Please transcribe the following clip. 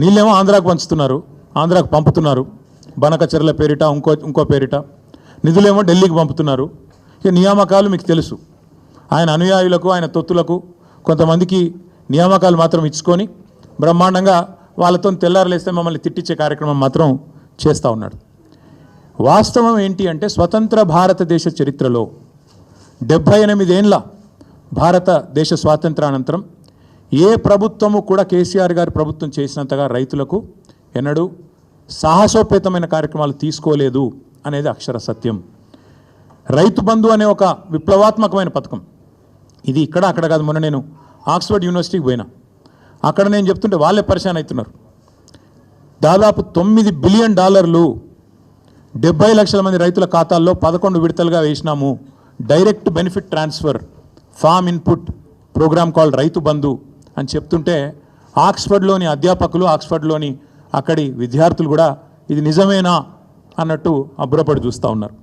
నీళ్ళేమో ఆంధ్రాకు పంచుతున్నారు, ఆంధ్రాకు పంపుతున్నారు, బనకచెర్ల పేరిట ఇంకో పేరిట. నిధులేమో ఢిల్లీకి పంపుతున్నారు. ఇక నియామకాలు మీకు తెలుసు, ఆయన అనుయాయులకు ఆయన తొత్తులకు కొంతమందికి నియామకాలు మాత్రం ఇచ్చుకొని బ్రహ్మాండంగా వాళ్ళతో తెల్లారలేస్తే మమ్మల్ని తిట్టించే కార్యక్రమం మాత్రం చేస్తూ ఉన్నాడు. వాస్తవం ఏంటి అంటే స్వతంత్ర భారతదేశ చరిత్రలో 78 ఏళ్ళ భారతదేశ స్వాతంత్రానంతరం ఏ ప్రభుత్వము కూడా కేసీఆర్ గారి ప్రభుత్వం చేసినంతగా రైతులకు ఎన్నడూ సాహసోపేతమైన కార్యక్రమాలు తీసుకోలేదు అనేది అక్షర సత్యం. రైతు బంధు అనే ఒక విప్లవాత్మకమైన పథకం, ఇది ఇక్కడ అక్కడ కాదు. మొన్న నేను ఆక్స్ఫర్డ్ యూనివర్సిటీకి పోయినా, అక్కడ నేను చెప్తుంటే వాళ్ళే పరిశాన్ అవుతున్నారు. దాదాపు $9 బిలియన్ 70 లక్షల మంది రైతుల ఖాతాల్లో 11 విడతలుగా వేసినాము. Direct benefit transfer farm input program called Rythu Bandhu అని చెప్తుంటే ఆక్స్ఫర్డ్లోని అధ్యాపకులు, ఆక్స్ఫర్డ్లోని అక్కడి విద్యార్థులు కూడా ఇది నిజమేనా అన్నట్టు అబ్బురపడి చూస్తూ ఉన్నారు.